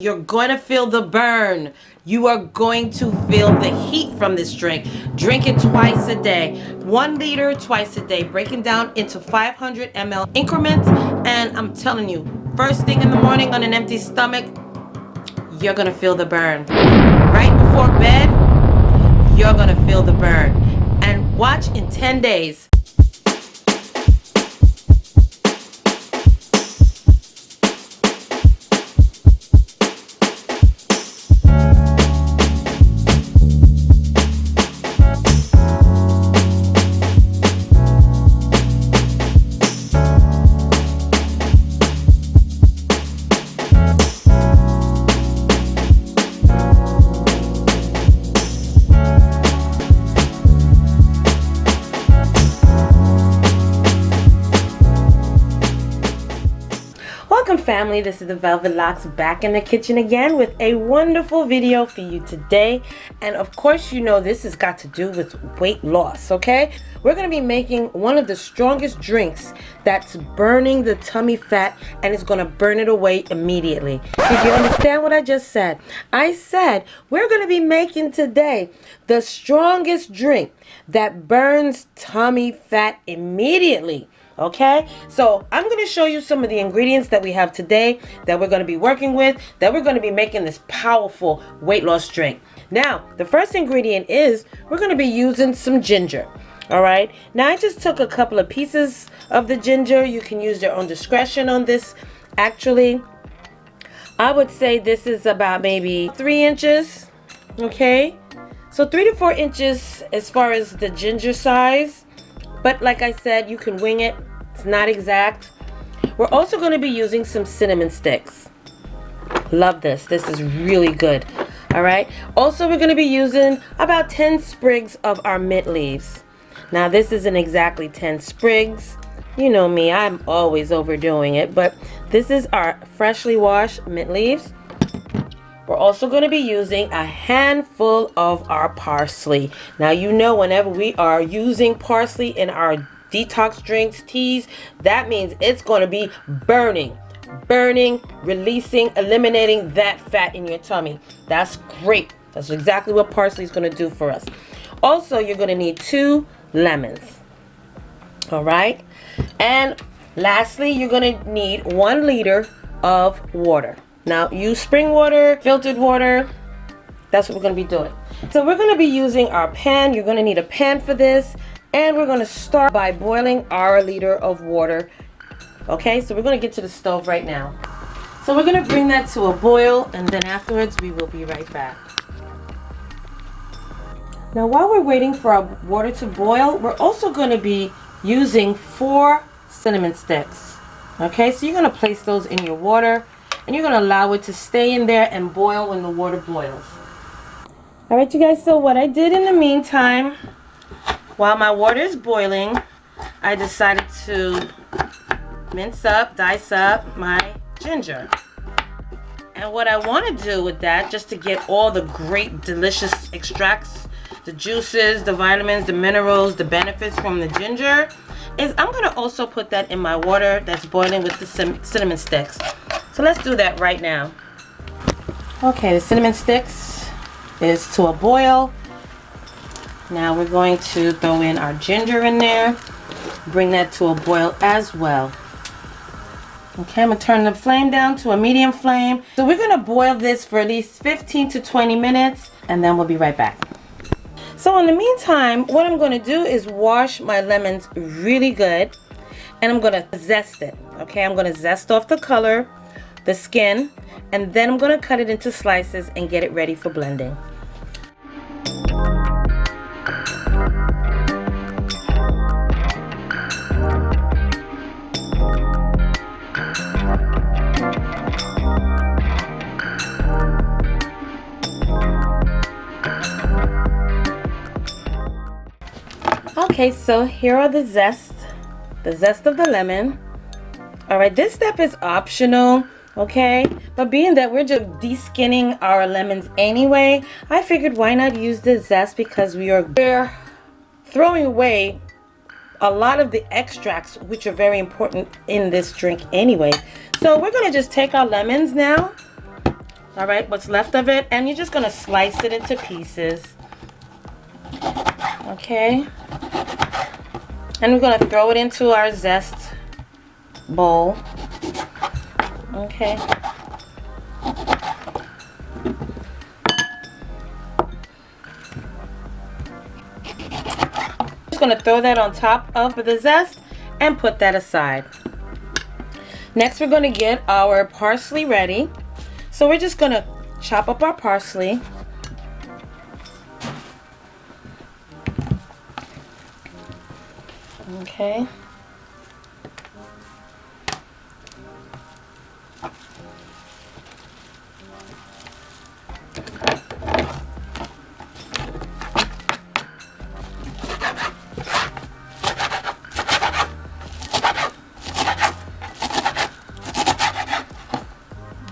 You're going to feel the burn. You are going to feel the heat from this drink. Drink it twice a day. 1 liter twice a day. Breaking down into 500 ml increments. And I'm telling you, first thing in the morning on an empty stomach, you're going to feel the burn. Right before bed, you're going to feel the burn. And watch in 10 days. Welcome family, this is the Velvet Locks back in the kitchen again with a wonderful video for you today. And of course, you know this has got to do with weight loss, okay? We're going to be making one of the strongest drinks that's burning the tummy fat, and it's going to burn it away immediately. Did you understand what I just said? I said we're going to be making today the strongest drink that burns tummy fat immediately. Okay, so I'm going to show you some of the ingredients that we have today that we're going to be working with, that we're going to be making this powerful weight loss drink. Now, the first ingredient is we're going to be using some ginger. All right, now I just took a couple of pieces of the ginger. You can use your own discretion on this. Actually, I would say this is about maybe 3 inches. Okay, so 3 to 4 inches as far as the ginger size. But like I said, you can wing it. It's not exact. We're also going to be using some cinnamon sticks. Love this. This is really good. All right. Also, we're going to be using about 10 sprigs of our mint leaves. Now, this isn't exactly 10 sprigs. You know me. I'm always overdoing it. But this is our freshly washed mint leaves. We're also going to be using a handful of our parsley. Now, you know, whenever we are using parsley in our detox drinks, teas, that means it's going to be burning, releasing, eliminating that fat in your tummy. That's great. That's exactly what parsley is going to do for us. Also, you're going to need 2 lemons. All right. And lastly, you're going to need 1 liter of water. Now, use spring water, filtered water. That's what we're going to be doing. So we're going to be using our pan. You're going to need a pan for this. And we're going to start by boiling our liter of water. Okay, so we're going to get to the stove right now. So we're going to bring that to a boil, and then afterwards we will be right back. Now, while we're waiting for our water to boil, we're also going to be using 4 cinnamon sticks. Okay, so you're going to place those in your water. And you're going to allow it to stay in there and boil when the water boils. All right, you guys, so what I did in the meantime, while my water is boiling, I decided to dice up my ginger. And what I want to do with that, just to get all the great, delicious extracts, the juices, the vitamins, the minerals, the benefits from the ginger, is I'm going to also put that in my water that's boiling with the cinnamon sticks. So let's do that right now. Okay, the cinnamon sticks is to a boil. Now we're going to throw in our ginger in there. Bring that to a boil as well. Okay, I'm going to turn the flame down to a medium flame. So we're going to boil this for at least 15 to 20 minutes, and then we'll be right back. So in the meantime, what I'm going to do is wash my lemons really good, and I'm going to zest it. Okay, I'm going to zest off the color, the skin, and then I'm going to cut it into slices and get it ready for blending. Okay, so here are the zest of the lemon. All right, this step is optional. Okay, but being that we're just de-skinning our lemons anyway, I figured why not use the zest, because we're throwing away a lot of the extracts, which are very important in this drink anyway. So we're going to just take our lemons now. all right, what's left of it, and you're just gonna slice it into pieces. Okay, and we're gonna throw it into our zest bowl. Okay. Just gonna throw that on top of the zest and put that aside. Next, we're gonna get our parsley ready. So we're just gonna chop up our parsley. Okay.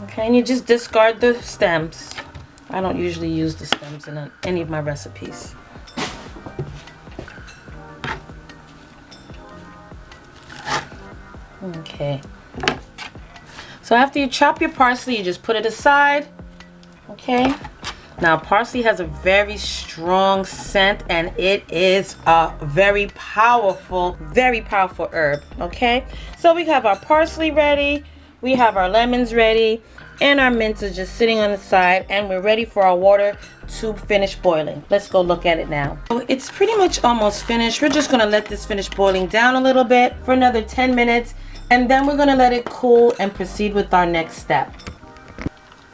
Okay, and you just discard the stems. I don't usually use the stems in any of my recipes. Okay. So after you chop your parsley, you just put it aside. Okay. Now parsley has a very strong scent, and it is a very powerful herb. Okay. So we have our parsley ready. We have our lemons ready. And our mints are just sitting on the side, and we're ready for our water to finish boiling. Let's go look at it now. So it's pretty much almost finished. We're just gonna let this finish boiling down a little bit for another 10 minutes, and then we're gonna let it cool and proceed with our next step.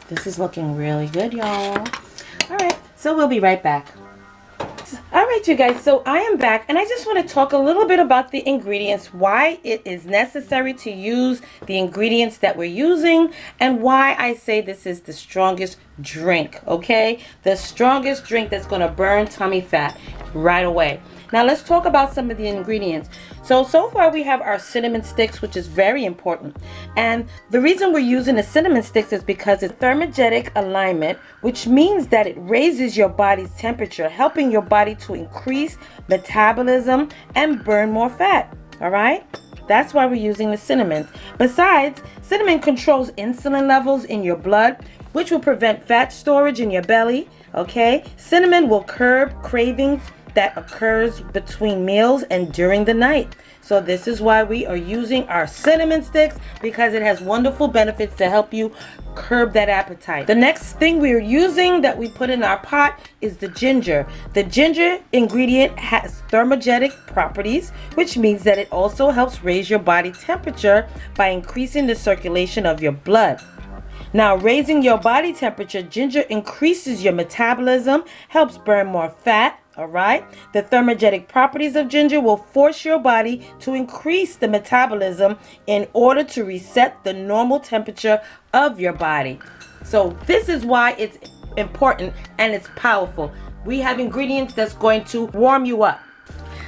This is looking really good, y'all. All right, so we'll be right back. All right, you guys, so I am back, and I just want to talk a little bit about the ingredients, why it is necessary to use the ingredients that we're using, and why I say this is the strongest drink, okay? The strongest drink that's going to burn tummy fat right away. Now let's talk about some of the ingredients. So far we have our cinnamon sticks, which is very important. And the reason we're using the cinnamon sticks is because it's thermogenic alignment, which means that it raises your body's temperature, helping your body to increase metabolism and burn more fat. All right? That's why we're using the cinnamon. Besides, cinnamon controls insulin levels in your blood, which will prevent fat storage in your belly. Okay? Cinnamon will curb cravings that occurs between meals and during the night. So this is why we are using our cinnamon sticks, because it has wonderful benefits to help you curb that appetite. The next thing we're using that we put in our pot is the ginger. The ginger ingredient has thermogenic properties, which means that it also helps raise your body temperature by increasing the circulation of your blood. Now, raising your body temperature, ginger increases your metabolism, helps burn more fat. All right. The thermogenic properties of ginger will force your body to increase the metabolism in order to reset the normal temperature of your body. So this is why it's important and it's powerful. We have ingredients that's going to warm you up.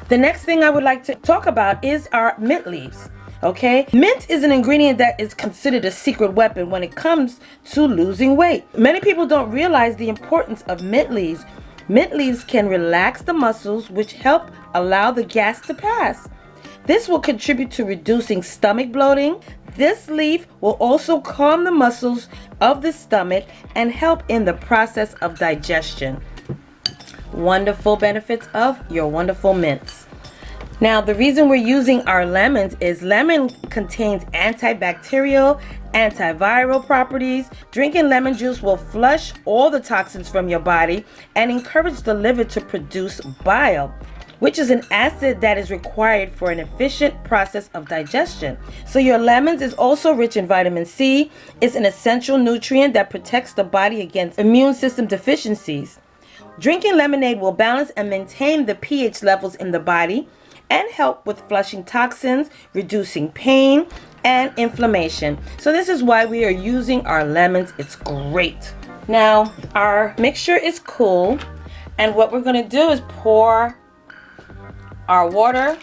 The next thing I would like to talk about is our mint leaves. Okay, mint is an ingredient that is considered a secret weapon when it comes to losing weight. Many people don't realize the importance of mint leaves. Mint leaves can relax the muscles, which help allow the gas to pass. This will contribute to reducing stomach bloating. This leaf will also calm the muscles of the stomach and help in the process of digestion. Wonderful benefits of your wonderful mints. Now, the reason we're using our lemons is lemon contains antibacterial, antiviral properties. Drinking lemon juice will flush all the toxins from your body and encourage the liver to produce bile, which is an acid that is required for an efficient process of digestion. So your lemons is also rich in vitamin C. It's an essential nutrient that protects the body against immune system deficiencies. Drinking lemonade will balance and maintain the pH levels in the body and help with flushing toxins, reducing pain and inflammation. So this is why we are using our lemons. It's great. Now our mixture is cool, and what we're going to do is pour our water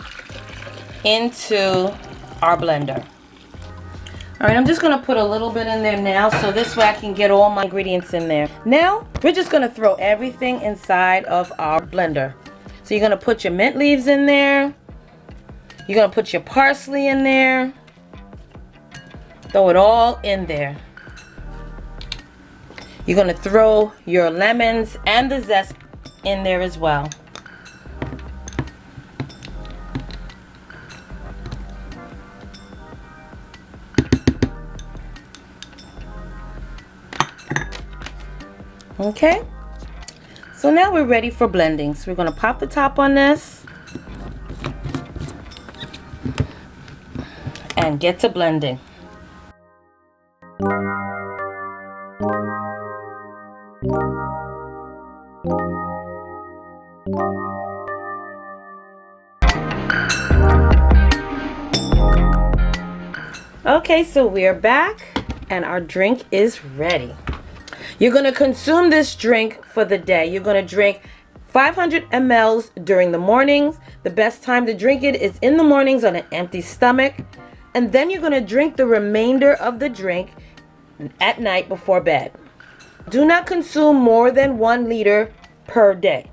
into our blender. All right, I'm just going to put a little bit in there now, so this way I can get all my ingredients in there. Now we're just going to throw everything inside of our blender. So you're going to put your mint leaves in there. You're going to put your parsley in there. Throw it all in there. You're going to throw your lemons and the zest in there as well. Okay, so now we're ready for blending. So we're going to pop the top on this and get to blending. Okay, so we're back and our drink is ready. You're going to consume this drink for the day. You're going to drink 500 mLs during the mornings. The best time to drink it is in the mornings on an empty stomach. And then you're going to drink the remainder of the drink at night before bed. Do not consume more than 1 liter per day.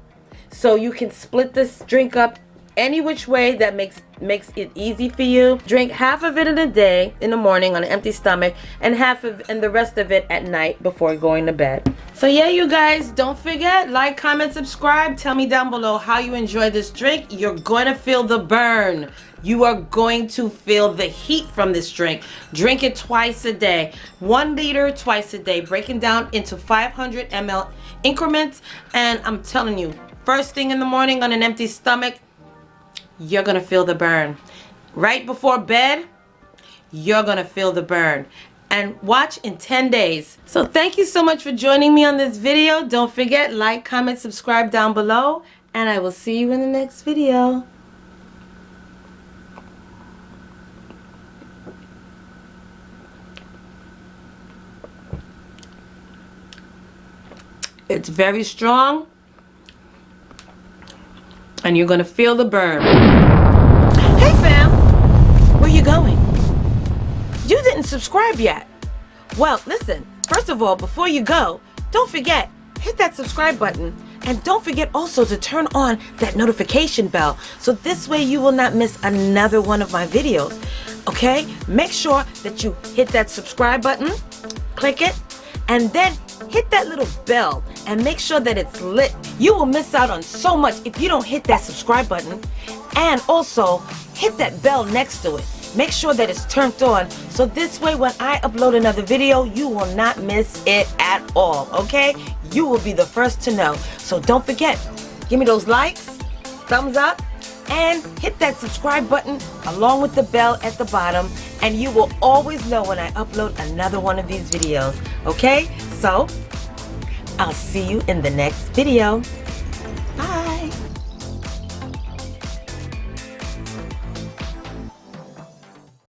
So you can split this drink up any which way that makes it easy for you. Drink half of it in a day in the morning on an empty stomach, and the rest of it at night before going to bed. So yeah, you guys, don't forget, like, comment, subscribe. Tell me down below how you enjoy this drink. You're going to feel the burn. You are going to feel the heat from this drink. Drink it twice a day. 1 liter twice a day, breaking down into 500 ml increments. And I'm telling you, first thing in the morning on an empty stomach, you're gonna feel the burn. Right before bed, you're gonna feel the burn. And watch in 10 days. So thank you so much for joining me on this video. Don't forget, like, comment, subscribe down below, and I will see you in the next video. It's very strong, and you're gonna feel the burn. Hey fam, where you going? You didn't subscribe yet. Well, listen, first of all, before you go, don't forget, hit that subscribe button, and don't forget also to turn on that notification bell, so this way you will not miss another one of my videos. Okay, make sure that you hit that subscribe button, click it, and then hit that little bell and make sure that it's lit. You will miss out on so much if you don't hit that subscribe button, and also hit that bell next to it. Make sure that it's turned on, so this way when I upload another video, you will not miss it at all, okay? You will be the first to know. So don't forget, give me those likes, thumbs up, and hit that subscribe button along with the bell at the bottom, and you will always know when I upload another one of these videos, okay? So I'll see you in the next video.